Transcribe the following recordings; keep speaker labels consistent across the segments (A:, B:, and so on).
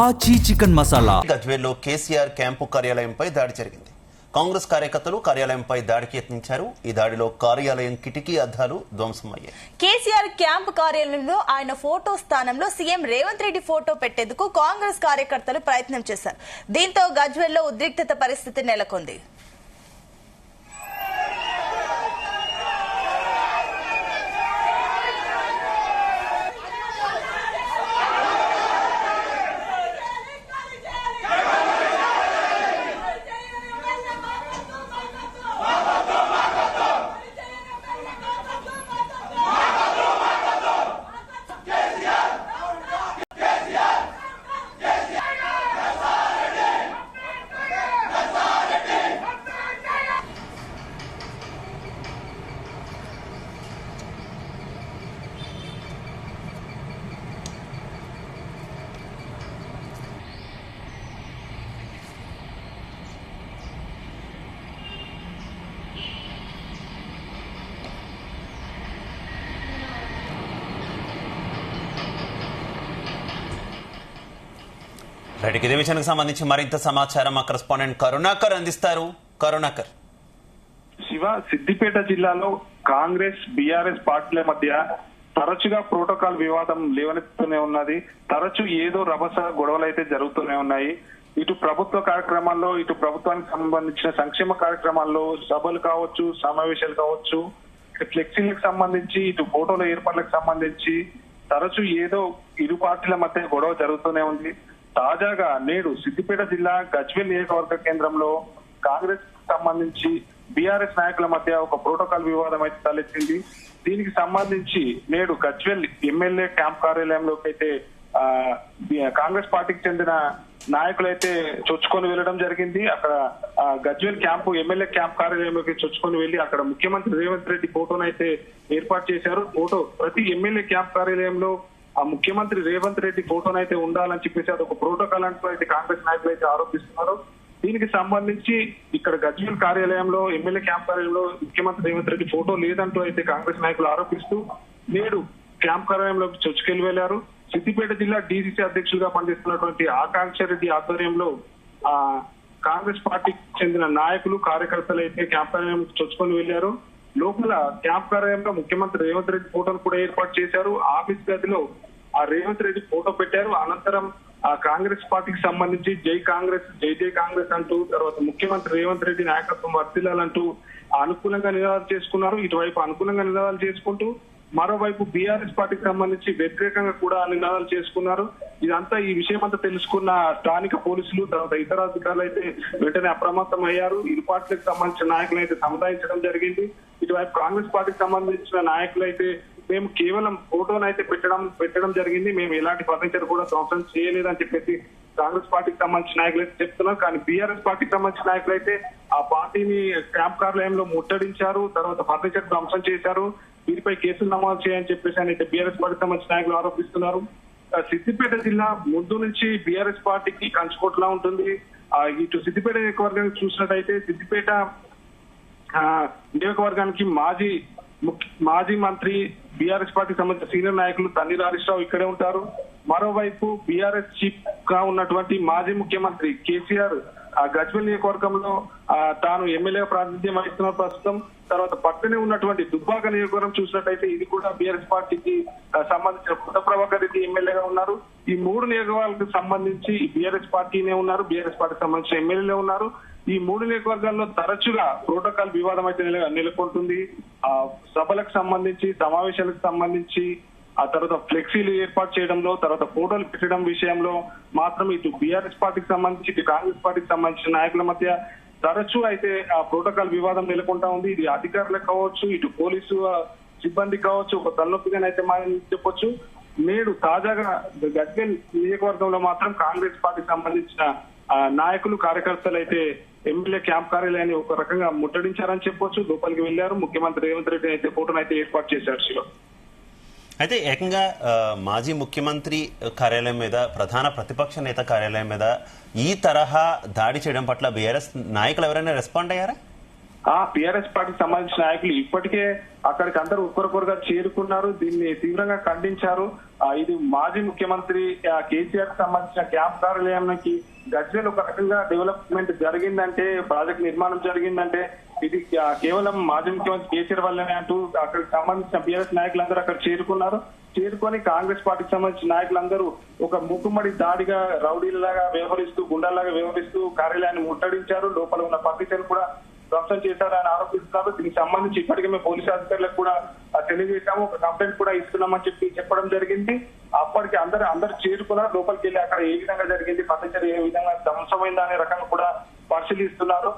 A: ఆచి chicken masala.
B: గజ్వేల్లో KCR camp కార్యాలయంపై దాడి జరిగింది. కాంగ్రెస్ కార్యకర్తలు కార్యాలయంపై దాడికి యత్నించారు. ఈ దాడిలో కార్యాలయం కిటికీ అద్దాలు ధ్వంసమయ్యాయి.
C: కేసీఆర్ క్యాంపు కార్యాలయంలో ఆయన ఫోటో స్థానంలో సీఎం రేవంత్ రెడ్డి ఫోటో పెట్టేందుకు కాంగ్రెస్ కార్యకర్తలు ప్రయత్నం చేశారు. దీంతో గజ్వేల్లో ఉద్రిక్తత పరిస్థితి నెలకొంది.
B: రైట్, ఇదే విషయానికి సంబంధించి మరింత సమాచారం మా కరెస్పాండెంట్ కరుణాకర్ అందిస్తారు. కరుణాకర్.
D: శివ, సిద్దిపేట జిల్లాలో కాంగ్రెస్ బీఆర్ఎస్ పార్టీల మధ్య తరచుగా ప్రోటోకాల్ వివాదం లేవనెత్తుతూనే ఉన్నది. తరచు ఏదో రభస గొడవలు అయితే జరుగుతూనే ఉన్నాయి. ఇటు ప్రభుత్వ కార్యక్రమాల్లో, ఇటు ప్రభుత్వానికి సంబంధించిన సంక్షేమ కార్యక్రమాల్లో సభలు కావచ్చు, సమావేశాలు కావచ్చు, ఫ్లెక్సీలకు సంబంధించి, ఇటు ఫోటోల ఏర్పాట్లకు సంబంధించి తరచు ఏదో ఇరు పార్టీల మధ్య గొడవ జరుగుతూనే ఉంది. తాజాగా నేడు సిద్దిపేట జిల్లా గజ్వేల్ నియోజకవర్గ కేంద్రంలో కాంగ్రెస్ సంబంధించి బీఆర్ఎస్ నాయకుల మధ్య ఒక ప్రోటోకాల్ వివాదం అయితే తలెత్తింది. దీనికి సంబంధించి నేడు గజ్వేల్ ఎమ్మెల్యే క్యాంప్ కార్యాలయంలోకి అయితే కాంగ్రెస్ పార్టీకి చెందిన నాయకులైతే చొచ్చుకొని వెళ్ళడం జరిగింది. అక్కడ గజ్వేల్ క్యాంపు ఎమ్మెల్యే క్యాంప్ కార్యాలయంలోకి చొచ్చుకొని వెళ్లి అక్కడ ముఖ్యమంత్రి రేవంత్ రెడ్డి ఫోటోను అయితే ఏర్పాటు చేశారు. ప్రతి ఎమ్మెల్యే క్యాంప్ కార్యాలయంలో ఆ ముఖ్యమంత్రి రేవంత్ రెడ్డి ఫోటోను అయితే ఉండాలని చెప్పేసి అదొక ప్రోటోకాల్ అంటూ అయితే కాంగ్రెస్ నాయకులు అయితే ఆరోపిస్తున్నారు. దీనికి సంబంధించి ఇక్కడ గజ్వేల్ కార్యాలయంలో, ఎమ్మెల్యే క్యాంప్ కార్యాలయంలో ముఖ్యమంత్రి రేవంత్ రెడ్డి ఫోటో లేదంటూ అయితే కాంగ్రెస్ నాయకులు ఆరోపిస్తూ నేడు క్యాంప్ కార్యాలయంలోకి చొచ్చుకెళ్లి వెళ్లారు. సిద్దిపేట జిల్లా డీసీసీ అధ్యక్షులుగా పనిచేస్తున్నటువంటి ఆకాంక్ష రెడ్డి ఆధ్వర్యంలో కాంగ్రెస్ పార్టీకి చెందిన నాయకులు, కార్యకర్తలు అయితే క్యాంప్ కార్యాలయంకి చొచ్చుకొని వెళ్లారు. లోపల క్యాంప్ కార్యాలయంలో ముఖ్యమంత్రి రేవంత్ రెడ్డి ఫోటోను కూడా ఏర్పాటు చేశారు. ఆఫీస్ గదిలో ఆ రేవంత్ రెడ్డి ఫోటో పెట్టారు. అనంతరం ఆ కాంగ్రెస్ పార్టీకి సంబంధించి జై కాంగ్రెస్, జై జై కాంగ్రెస్ అంటూ, తర్వాత ముఖ్యమంత్రి రేవంత్ రెడ్డి నాయకత్వం వర్ధిల్లాలంటూ అనుకూలంగా నినాదాలు చేసుకున్నారు. ఇటువైపు అనుకూలంగా నినాదాలు చేసుకుంటూ మరోవైపు బీఆర్ఎస్ పార్టీకి సంబంధించి వ్యతిరేకంగా కూడా నినాదాలు చేసుకున్నారు. ఇదంతా ఈ విషయం అంతా తెలుసుకున్న స్థానిక పోలీసులు, తర్వాత ఇతర అధికారులు అయితే వెంటనే అప్రమత్తం అయ్యారు. ఇరు పార్టీలకు సంబంధించిన నాయకులు అయితే సముదాయించడం జరిగింది. ఇటువైపు కాంగ్రెస్ పార్టీకి సంబంధించిన నాయకులు అయితే మేము కేవలం ఫోటోను అయితే పెట్టడం జరిగింది, మేము ఎలాంటి ఫర్నిచర్ కూడా ధ్వంసం చేయలేదని చెప్పేసి కాంగ్రెస్ పార్టీకి సంబంధించిన నాయకులు అయితే చెప్తున్నారు. కానీ బీఆర్ఎస్ పార్టీకి సంబంధించిన నాయకులు అయితే ఆ పార్టీని క్యాంప్ కార్యాలయంలో ముట్టడించారు, తర్వాత ఫర్నిచర్ ధ్వంసం చేశారు. వీరిపై కేసులు నమోదు చేయని చెప్పేసి అయితే బీఆర్ఎస్ పార్టీకి సంబంధించిన నాయకులు ఆరోపిస్తున్నారు. సిద్దిపేట జిల్లా ముందు నుంచి బీఆర్ఎస్ పార్టీకి కంచుకోట్లా ఉంటుంది. ఇటు సిద్దిపేట నియోజకవర్గానికి చూసినట్టయితే సిద్దిపేట నియోజకవర్గానికి మాజీ మంత్రి, బీఆర్ఎస్ పార్టీకి సంబంధించిన సీనియర్ నాయకులు తన్నీర్ హరీష్ రావు ఇక్కడే ఉంటారు. మరోవైపు బీఆర్ఎస్ చీఫ్ గా ఉన్నటువంటి మాజీ ముఖ్యమంత్రి కేసీఆర్ గజ్వేల్ నియోజకవర్గంలో తాను ఎమ్మెల్యేగా ప్రాతినిధ్యం వహిస్తున్న ప్రస్తుతం. తర్వాత పక్కనే ఉన్నటువంటి దుబ్బాక నియోజకవర్గం చూసినట్టయితే ఇది కూడా బీఆర్ఎస్ పార్టీకి సంబంధించిన పుట్ట ప్రభాకర్ రెడ్డి ఎమ్మెల్యేగా ఉన్నారు. ఈ మూడు నియోజకవర్గాలకు సంబంధించి బీఆర్ఎస్ పార్టీనే ఉన్నారు, బీఆర్ఎస్ పార్టీకి సంబంధించిన ఎమ్మెల్యేలే ఉన్నారు. ఈ మూడు నియోజకవర్గాల్లో తరచుగా ప్రోటోకాల్ వివాదం అయితే నెలకొంటుంది. సభలకు సంబంధించి, సమావేశాలకు సంబంధించి, ఆ తర్వాత ఫ్లెక్సీలు ఏర్పాటు చేయడంలో, తర్వాత ఫోటోలు పెట్టడం విషయంలో మాత్రం ఇటు బీఆర్ఎస్ పార్టీకి సంబంధించి, ఇటు కాంగ్రెస్ పార్టీకి సంబంధించిన నాయకుల మధ్య తరచూ అయితే ఆ ప్రోటోకాల్ వివాదం నెలకొంటా ఉంది. ఇది అధికారులకు కావచ్చు, ఇటు పోలీసు సిబ్బంది కావచ్చు, ఒక తలనొప్పిగానైతే మనం చెప్పొచ్చు. నేడు తాజాగా గజ్వేల్ నియోజకవర్గంలో మాత్రం కాంగ్రెస్ పార్టీకి సంబంధించిన నాయకులు, కార్యకర్తలు అయితే ఎమ్మెల్యే క్యాంప్ కార్యాలయాన్ని ఒక రకంగా ముట్టడించారని చెప్పొచ్చు. లోపలికి వెళ్లారు. ముఖ్యమంత్రి రేవంత్ రెడ్డి అయితే ఫోటోను అయితే ఏర్పాటు చేశారు. శివ,
B: అయితే ఏకంగా మాజీ ముఖ్యమంత్రి కార్యాలయం మీద, ప్రధాన ప్రతిపక్ష నేత కార్యాలయం మీద ఈ తరహా దాడి చేయడం పట్ల బీఆర్ఎస్ నాయకులు ఎవరైనా రెస్పాండ్ అయ్యారా?
D: ఆ టిఆర్ఎస్ పార్టీకి సంబంధించిన నాయకులు ఇప్పటికే అక్కడికి అందరూ ఒక్కరొక్కరుగా చేరుకున్నారు. దీన్ని తీవ్రంగా ఖండించారు. ఇది మాజీ ముఖ్యమంత్రి కేసీఆర్ కి సంబంధించిన క్యాంప్ కార్యాలయానికి గజ్వేల్ ఒక రకంగా డెవలప్మెంట్ జరిగిందంటే, ప్రాజెక్ట్ నిర్మాణం జరిగిందంటే ఇది కేవలం మాజీ ముఖ్యమంత్రి కేసీఆర్ వల్లనే అంటూ అక్కడికి సంబంధించిన బీఆర్ఎస్ నాయకులందరూ అక్కడ చేరుకొని కాంగ్రెస్ పార్టీకి సంబంధించిన నాయకులందరూ ఒక మూకుమ్మడి దాడిగా రౌడీలలాగా వ్యవహరిస్తూ, గుండాలాగా వ్యవహరిస్తూ కార్యాలయాన్ని ముట్టడించారు. లోపల ఉన్న ఫర్నిచర్ కూడా ధ్వంసం చేశారని ఆరోపిస్తున్నారు. దీనికి సంబంధించి ఇప్పటికే మేము పోలీసు అధికారులకు కూడా తెలియజేశాము, ఒక కంప్లైంట్ కూడా ఇస్తున్నామని చెప్పడం జరిగింది. అప్పటికి అందరు చేరుకున్నారు. లోపలికి వెళ్ళి అక్కడ ఏ విధంగా జరిగింది, ఫర్నిచర్ ఏ విధంగా ధ్వంసమైందా అనే రకంగా కూడా పరిశీలిస్తున్నారు.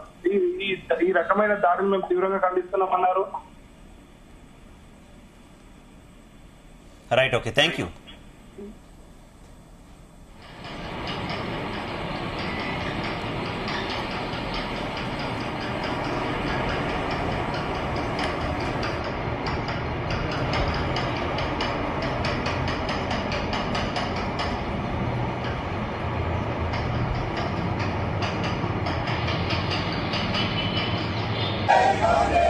D: ఈ రకమైన దాడిని మేము తీవ్రంగా ఖండిస్తున్నామన్నారు.
B: Right, okay, thank you.
E: Hey,